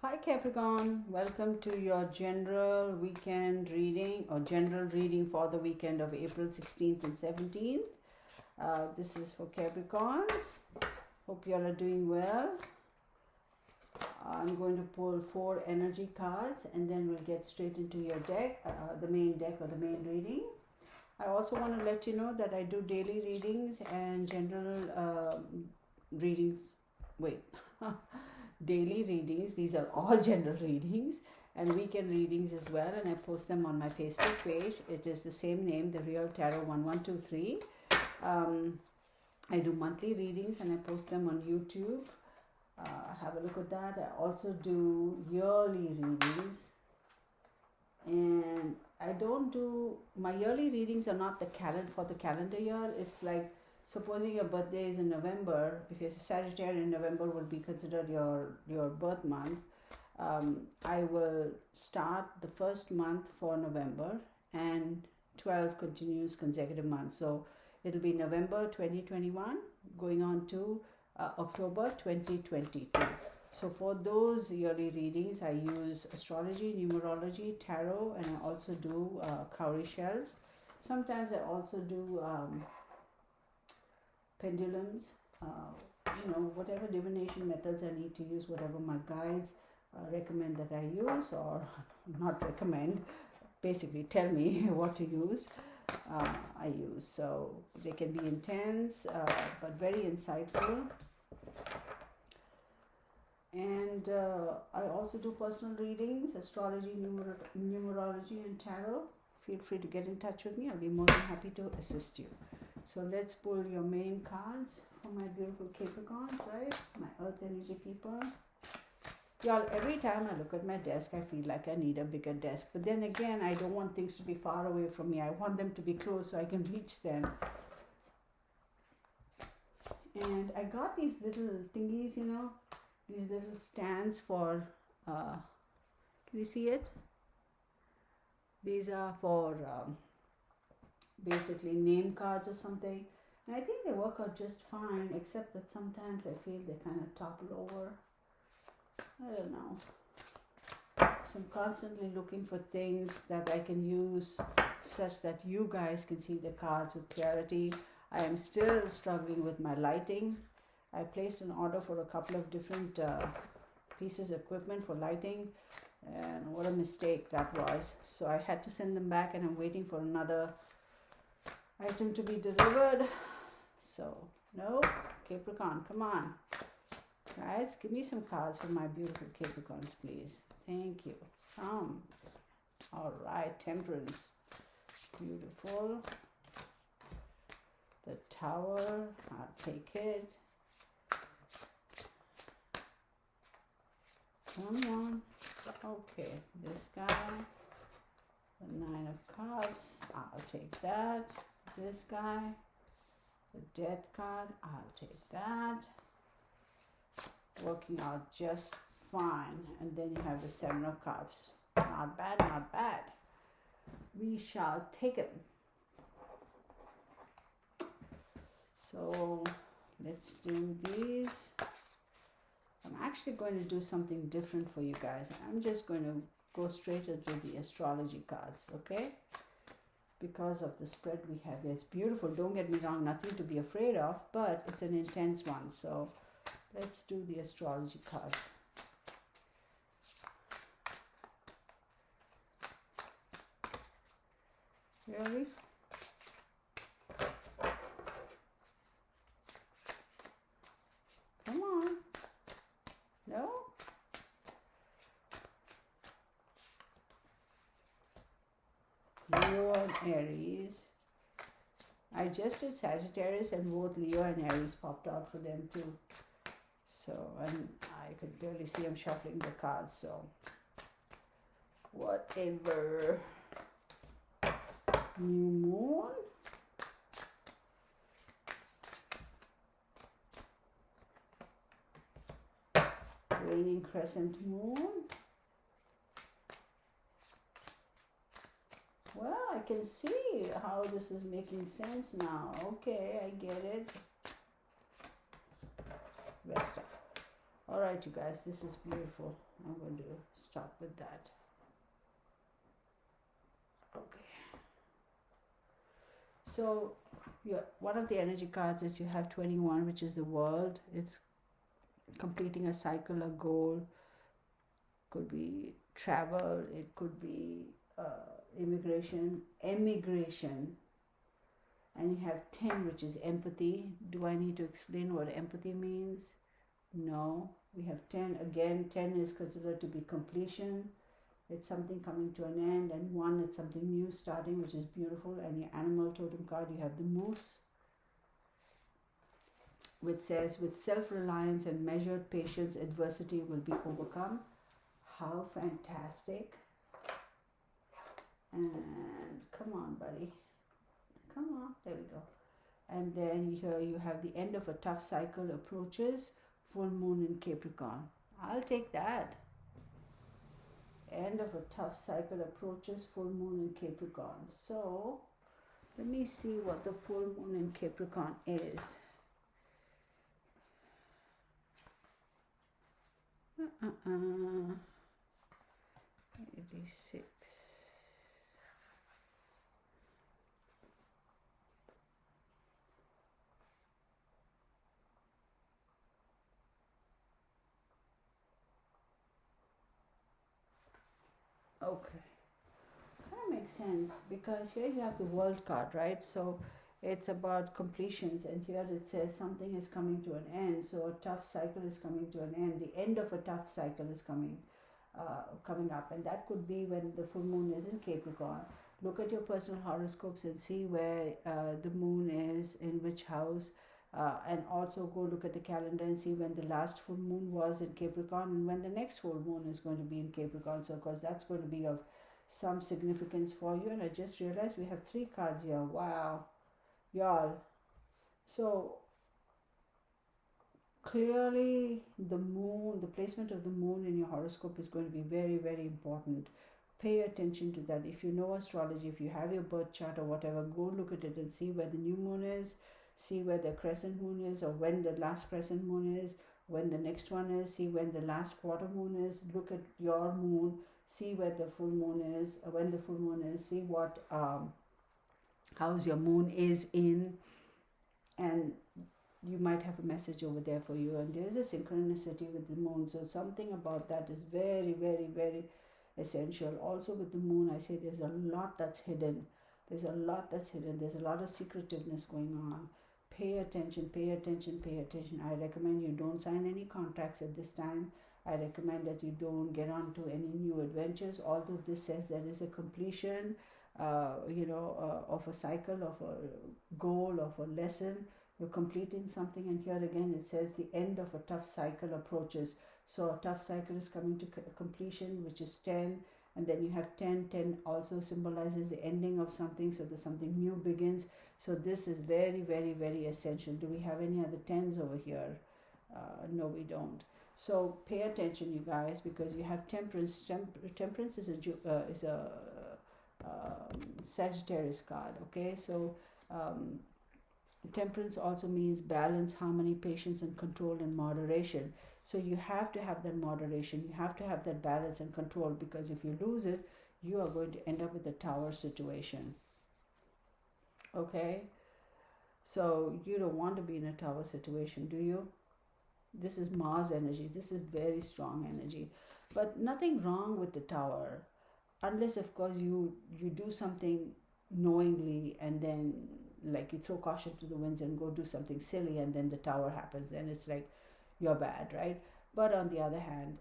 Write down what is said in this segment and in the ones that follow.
Hi Capricorn, welcome to your general weekend reading or general reading for the weekend of April 16th and 17th. This is for Capricorns. Hope you all are doing well. I'm going to pull 4 energy cards and then we'll get straight into your deck, the main deck or the main reading. I also want to let you know that I do daily readings and general readings. Wait. Daily readings. These are all general readings and weekend readings as well, and I post them on my Facebook page. It is the same name, The Real Tarot 1123. I do monthly readings and I post them on YouTube. Have a look at that. I also do yearly readings, and I don't do my yearly readings are not the calendar for the calendar year. It's like, supposing your birthday is in November, if you're a Sagittarian, November will be considered your birth month. I will start the first month for November and 12 continuous consecutive months. So it'll be November 2021 going on to October 2022. So for those yearly readings, I use astrology, numerology, tarot, and I also do cowrie shells. Sometimes I also do pendulums, whatever divination methods I need to use, whatever my guides recommend that I use, or not recommend, basically tell me what to use, I use. So they can be intense, but very insightful. And I also do personal readings, astrology, numerology, and tarot. Feel free to get in touch with me. I'll be more than happy to assist you. So let's pull your main cards for my beautiful Capricorns, right? My earth energy people. Y'all, every time I look at my desk, I feel like I need a bigger desk. But then again, I don't want things to be far away from me. I want them to be close so I can reach them. And I got these little thingies, these little stands for, can you see it? These are for basically name cards or something, and I think they work out just fine, except that sometimes I feel they kind of topple over. I don't know. So I'm constantly looking for things that I can use such that you guys can see the cards with clarity. I am still struggling with my lighting. I placed an order for a couple of different pieces of equipment for lighting, and what a mistake that was. So I had to send them back, and I'm waiting for another item to be delivered. So no, Capricorn, come on guys, give me some cards for my beautiful Capricorns, please. Thank you. Some. All right, Temperance, beautiful. The Tower, I'll take it. Come on. Okay, this guy, the 9 of Cups, I'll take that. This guy, the Death card, I'll take that. Working out just fine. And then you have the 7 of Cups. Not bad, not bad. We shall take it. So let's do these. I'm actually going to do something different for you guys. I'm just going to go straight into the astrology cards, okay? Because of the spread we have here. It's beautiful, don't get me wrong, nothing to be afraid of, but it's an intense one. So let's do the astrology card. Really? Come on. No? Leo and Aries. I just did Sagittarius and both Leo and Aries popped out for them too. So, and I could clearly see I'm shuffling the cards, so whatever. New Moon. Waning Crescent Moon. Well, I can see how this is making sense now. Okay, I get it. Vesta. All right, you guys, this is beautiful. I'm going to stop with that. Okay. So, one of the energy cards is you have 21, which is the world. It's completing a cycle, a goal. Could be travel. It could be emigration. And you have 10, which is empathy. Do I need to explain what empathy means? No. We have 10. Again, 10 is considered to be completion. It's something coming to an end. And 1, it's something new starting, which is beautiful. And your animal totem card, you have the moose, which says, with self-reliance and measured patience, adversity will be overcome. How fantastic. And come on, buddy. Come on. There we go. And then here you have the end of a tough cycle approaches, full moon in Capricorn. I'll take that. End of a tough cycle approaches, full moon in Capricorn. So let me see what the full moon in Capricorn is. 86. Okay, that makes sense, because here you have the world card, right? So it's about completions, and here it says something is coming to an end. So a tough cycle is coming to an end. The end of a tough cycle is coming up, and that could be when the full moon is in Capricorn. Look at your personal horoscopes and see where the moon is, in which house, and also go look at the calendar and see when the last full moon was in Capricorn and when the next full moon is going to be in Capricorn. So of course that's going to be of some significance for you. And I just realized we have 3 cards here. Wow, y'all. So clearly the moon, the placement of the moon in your horoscope is going to be very, very important. Pay attention to that. If you know astrology, if you have your birth chart or whatever, go look at it and see where the new moon is, see where the crescent moon is, or when the last crescent moon is, when the next one is, see when the last quarter moon is. Look at your moon, see where the full moon is, when the full moon is, see what house your moon is in, and you might have a message over there for you. And there's a synchronicity with the moon, so something about that is very, very, very essential. Also with the moon, I say there's a lot that's hidden. There's a lot of secretiveness going on. Pay attention, pay attention, pay attention. I recommend you don't sign any contracts at this time. I recommend that you don't get on to any new adventures. Although this says there is a completion, of a cycle, of a goal, of a lesson. You're completing something, and here again it says the end of a tough cycle approaches. So a tough cycle is coming to completion, which is 10. And then you have 10. 10 also symbolizes the ending of something, so there's something new begins. So this is very, very, very essential. Do we have any other 10s over here? No, we don't. So pay attention, you guys, because you have temperance. Temperance is a Sagittarius card. Okay, so temperance also means balance, harmony, patience, and control and moderation. So you have to have that moderation, you have to have that balance and control, because if you lose it, you are going to end up with a tower situation. Okay, so you don't want to be in a tower situation, do you? This is Mars energy. This is very strong energy, but nothing wrong with the tower, unless of course you do something knowingly, and then like you throw caution to the winds and go do something silly, and then the tower happens. Then it's like you're bad, right? But on the other hand,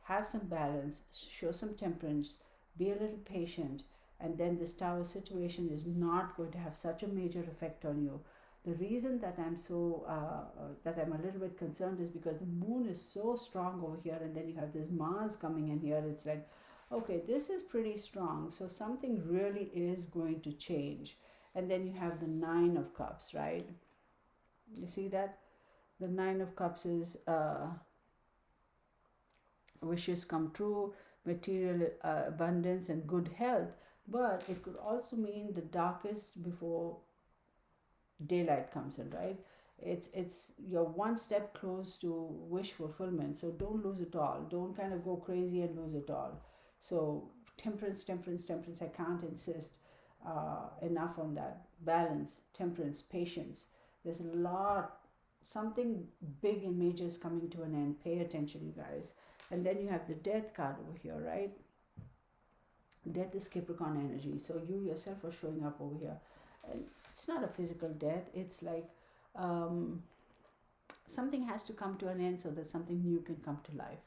have some balance, show some temperance, be a little patient, and then this tower situation is not going to have such a major effect on you. The reason that I'm a little bit concerned is because the moon is so strong over here, and then you have this Mars coming in here. It's like, okay, this is pretty strong, so something really is going to change. And then you have the 9 of Cups, right? You see that? The 9 of Cups is wishes come true, material abundance, and good health. But it could also mean the darkest before daylight comes in, right? It's you're one step close to wish fulfillment. So don't lose it all. Don't kind of go crazy and lose it all. So temperance, temperance, temperance. I can't insist enough on that. Balance, temperance, patience. There's a lot, something big and major is coming to an end. Pay attention, you guys. And then you have the death card over here, right? Death is Capricorn energy. So you yourself are showing up over here. And it's not a physical death. It's like something has to come to an end so that something new can come to life,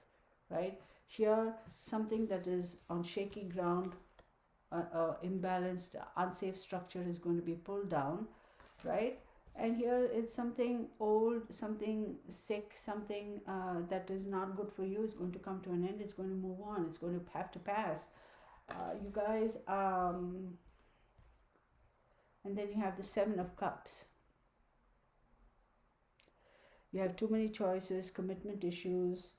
right? Here, something that is on shaky ground, imbalanced, unsafe structure is going to be pulled down, right? And here it's something old, something sick, something that is not good for you is going to come to an end. It's going to move on. It's going to have to pass. You guys, and then you have the Seven of Cups. You have too many choices, commitment issues.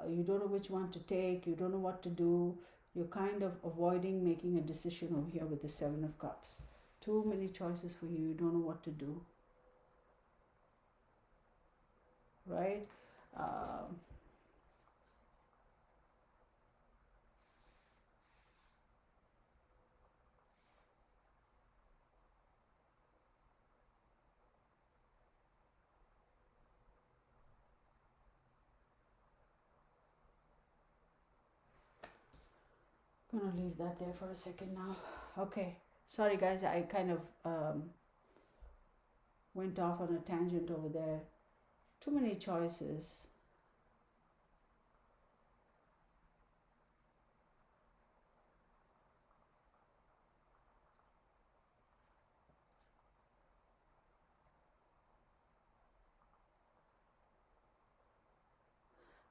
You don't know which one to take. You don't know what to do. You're kind of avoiding making a decision over here with the Seven of Cups. Too many choices for you. You don't know what to do. Right? Gonna leave that there for a second now. Okay. Sorry guys, I kind of went off on a tangent over there. Too many choices.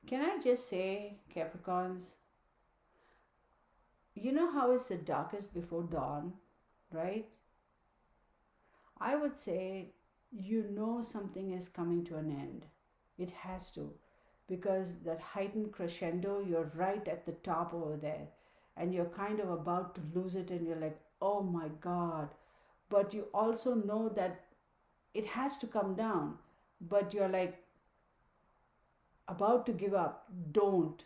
Can I just say, Capricorns, you know how it's the darkest before dawn, right? I would say you know something is coming to an end. It has to. Because that heightened crescendo, you're right at the top over there. And you're kind of about to lose it and you're like, oh my God. But you also know that it has to come down. But you're like about to give up. Don't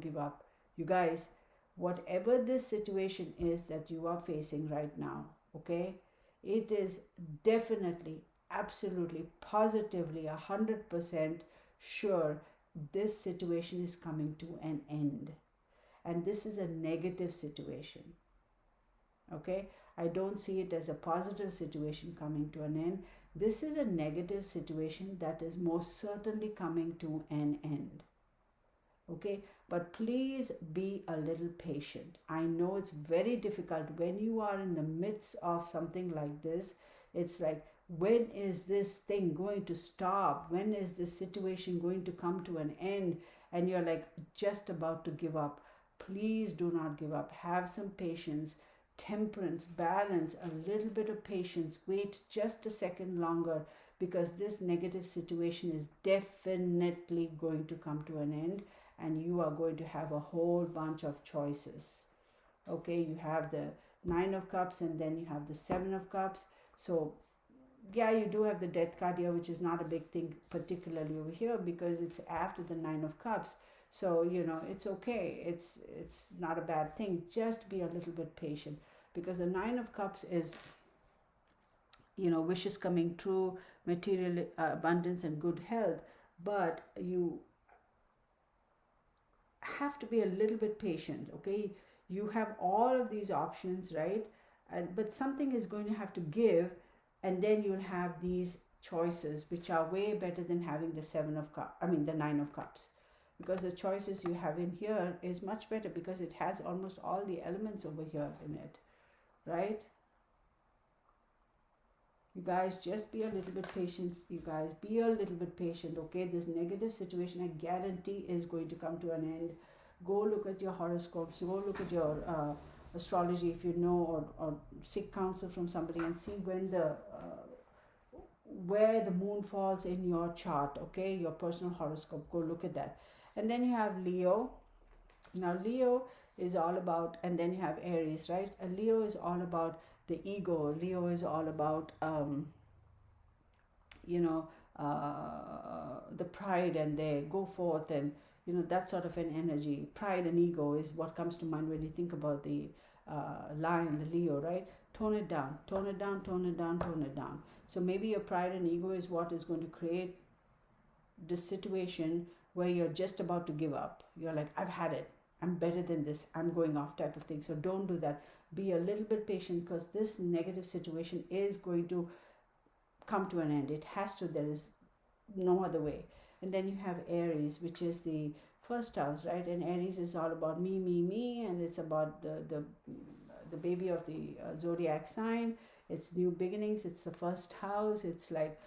give up. You guys, whatever this situation is that you are facing right now, okay, it is definitely, absolutely, positively 100% sure this situation is coming to an end. And this is a negative situation, okay? I don't see it as a positive situation coming to an end. This is a negative situation that is most certainly coming to an end. Okay, but please be a little patient. I know it's very difficult when you are in the midst of something like this. It's like, when is this thing going to stop? When is this situation going to come to an end? And you're like just about to give up. Please do not give up. Have some patience, temperance, balance, a little bit of patience. Wait just a second longer, because this negative situation is definitely going to come to an end. And you are going to have a whole bunch of choices. Okay, you have the Nine of Cups and then you have the Seven of Cups. So, yeah, you do have the Death card here, which is not a big thing particularly over here because it's after the Nine of Cups. So, you know, it's okay. It's not a bad thing. Just be a little bit patient, because the Nine of Cups is, you know, wishes coming true, material abundance and good health. But you have to be a little bit patient, okay? You have all of these options, right? But something is going to have to give, and then you'll have these choices, which are way better than having the the Nine of Cups, because the choices you have in here is much better because it has almost all the elements over here in it, right? You guys, just be a little bit patient. You guys, be a little bit patient, okay? This negative situation, I guarantee, is going to come to an end. Go look at your horoscopes. Go look at your astrology if you know, or seek counsel from somebody and see when where the moon falls in your chart, okay? Your personal horoscope. Go look at that. And then you have Leo. Now, Leo is all about, and then you have Aries, right? And Leo is all about the ego. Leo is all about, you know, the pride, and they go forth, and that sort of an energy. Pride and ego is what comes to mind when you think about the lion, the Leo, right? Tone it down, tone it down, tone it down, tone it down. So maybe your pride and ego is what is going to create this situation where you're just about to give up. You're like, I've had it, I'm better than this, I'm going off, type of thing. So don't do that. Be a little bit patient, because this negative situation is going to come to an end. It has to. There is no other way. And then you have Aries, which is the first house, right? And Aries is all about me, and it's about the baby of the zodiac sign. It's new beginnings. It's the first house. It's like,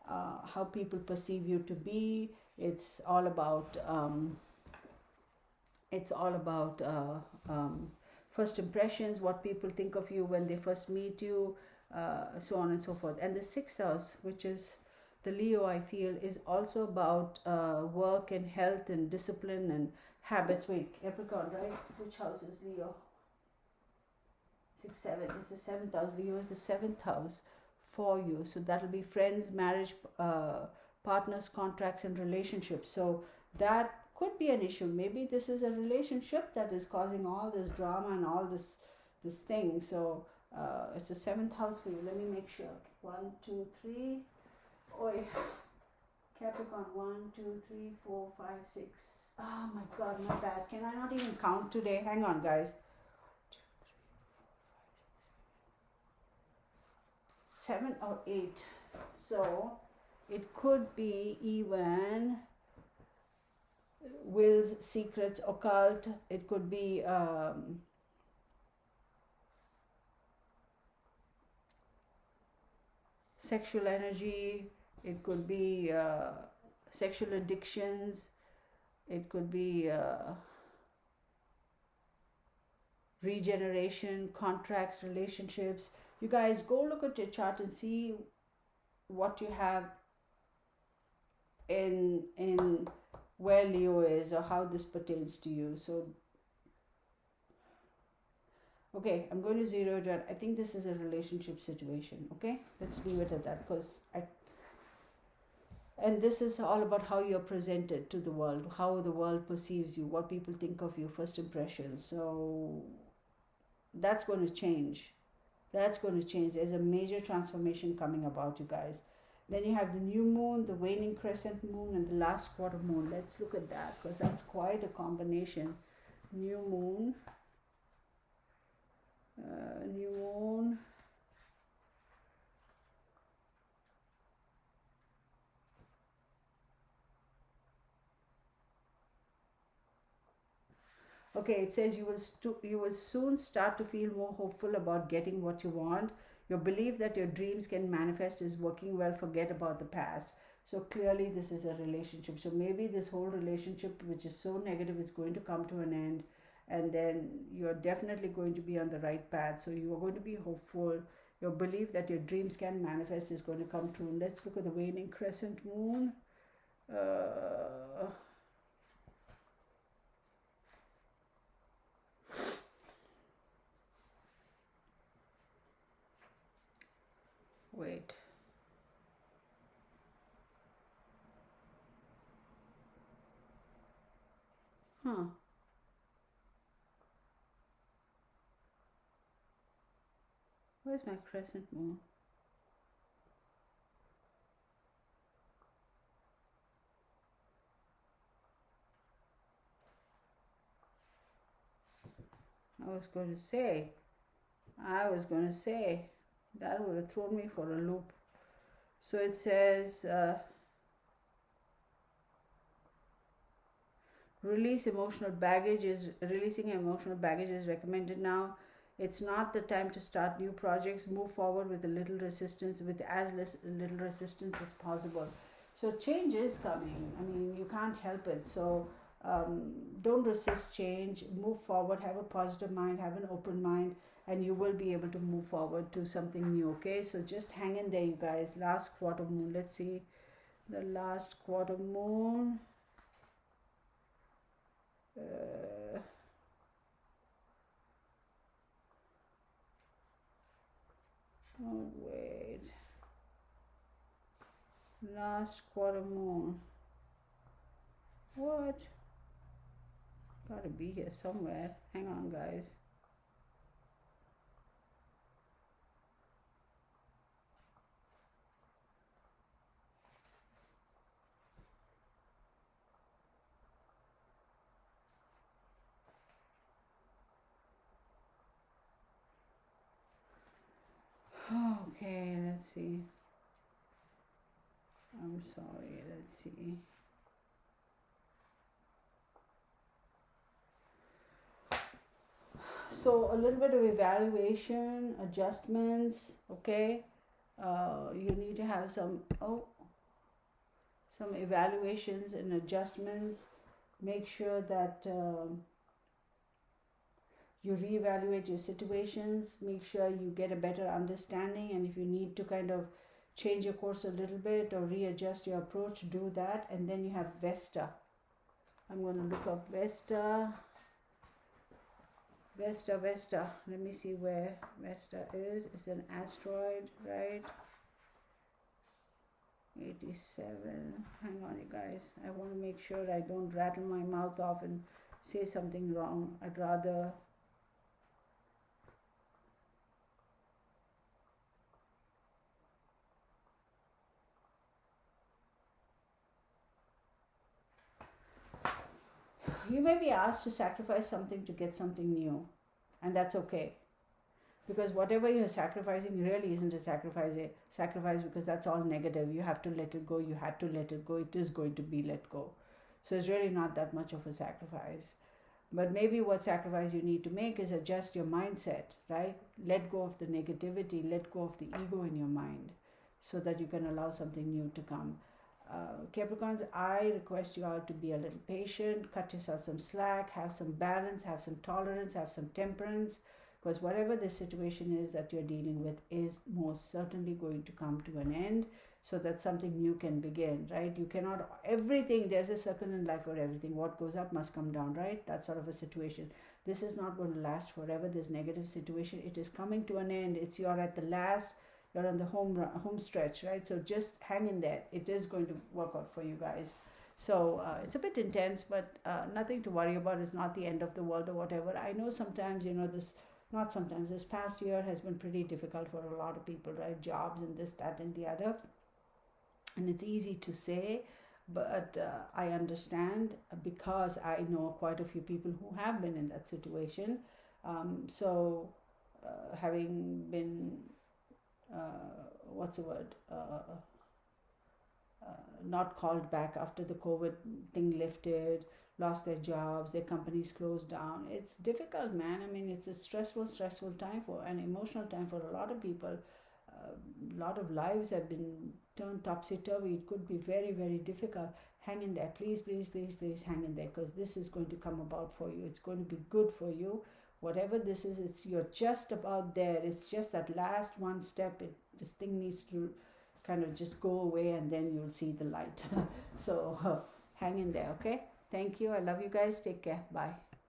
how people perceive you to be. It's all about first impressions, what people think of you when they first meet you, so on and so forth. And the sixth house, which is the Leo, I feel, is also about work and health and discipline and habits. Wait, Capricorn, right? Which house is Leo? 6, 7. It's the seventh house. Leo is the seventh house for you. So that'll be friends, marriage, partners, contracts, and relationships. So that could be an issue. Maybe this is a relationship that is causing all this drama and all this thing. So it's the seventh house for you. Let me make sure. 1, 2, 3. Oi, Capricorn. 1, 2, 3, 4, 5, 6. Oh my God, my bad. Can I not even count today? Hang on, guys. 2, 3, 4, 5, 6, 7. 7 or 8. So it could be even wills, secrets, occult. It could be sexual energy. It could be sexual addictions. It could be regeneration, contracts, relationships. You guys go look at your chart and see what you have in where Leo is, or how this pertains to you. So okay, I'm going to zero it out. I think this is a relationship situation. Okay, let's leave it at that, and this is all about how you're presented to the world, how the world perceives you, what people think of you, first impressions. So that's going to change. That's going to change. There's a major transformation coming about, you guys. Then you have the new moon, the waning crescent moon, and the last quarter moon. Let's look at that, because that's quite a combination. New moon. New moon. Okay, it says you will soon start to feel more hopeful about getting what you want. Your belief that your dreams can manifest is working well. Forget about the past. So clearly this is a relationship. So maybe this whole relationship, which is so negative, is going to come to an end, and then you're definitely going to be on the right path. So you are going to be hopeful. Your belief that your dreams can manifest is going to come true. Let's look at the waning crescent moon. Wait. Huh. Where's my crescent moon? I was going to say, that would have thrown me for a loop. So it says, releasing emotional baggage is recommended now. It's not the time to start new projects. Move forward with as little resistance as possible. So change is coming. I mean, you can't help it. So don't resist change. Move forward. Have a positive mind. Have an open mind, and you will be able to move forward to something new. Okay, so just hang in there, you guys. Last quarter moon. Let's see the last quarter moon. Oh wait. Last quarter moon. What? Gotta be here somewhere. Hang on, guys. Okay, let's see. I'm sorry, let's see. So a little bit of evaluation, adjustments, okay? You need to have some evaluations and adjustments. Make sure that you reevaluate your situations. Make sure you get a better understanding, and if you need to kind of change your course a little bit or readjust your approach, do that. And then you have Vesta. I'm going to look up Vesta. Vesta. Let me see where Vesta is. It's an asteroid, right? 87. Hang on, you guys. I want to make sure I don't rattle my mouth off and say something wrong. I'd rather. You may be asked to sacrifice something to get something new, and that's okay. Because whatever you're sacrificing really isn't a sacrifice because that's all negative. You have to let it go. You had to let it go. It is going to be let go. So it's really not that much of a sacrifice. But maybe what sacrifice you need to make is adjust your mindset, right? Let go of the negativity, let go of the ego in your mind so that you can allow something new to come. Capricorns, I request you all to be a little patient, cut yourself some slack, have some balance, have some tolerance, have some temperance, because whatever the situation is that you're dealing with is most certainly going to come to an end so that something new can begin, right? You cannot, everything, there's a circle in life for everything. What goes up must come down, right? That sort of a situation. This is not going to last forever, this negative situation. It is coming to an end. You're at the last, you're on the home stretch, right? So just hang in there. It is going to work out for you guys. So it's a bit intense, but nothing to worry about. It's not the end of the world or whatever. I know sometimes, this past year has been pretty difficult for a lot of people, right? Jobs and this, that, and the other. And it's easy to say, but I understand because I know quite a few people who have been in that situation. Having been not called back after the COVID thing lifted, lost their jobs, their companies closed down. It's difficult, man. I mean, it's a stressful time for an emotional time for a lot of people. A lot of lives have been turned topsy-turvy. It could be very, very difficult. Hang in there. Please hang in there, because this is going to come about for you. It's going to be good for you. Whatever this is, you're just about there. It's just that last one step. This thing needs to kind of just go away, and then you'll see the light. So hang in there, okay? Thank you. I love you guys. Take care. Bye.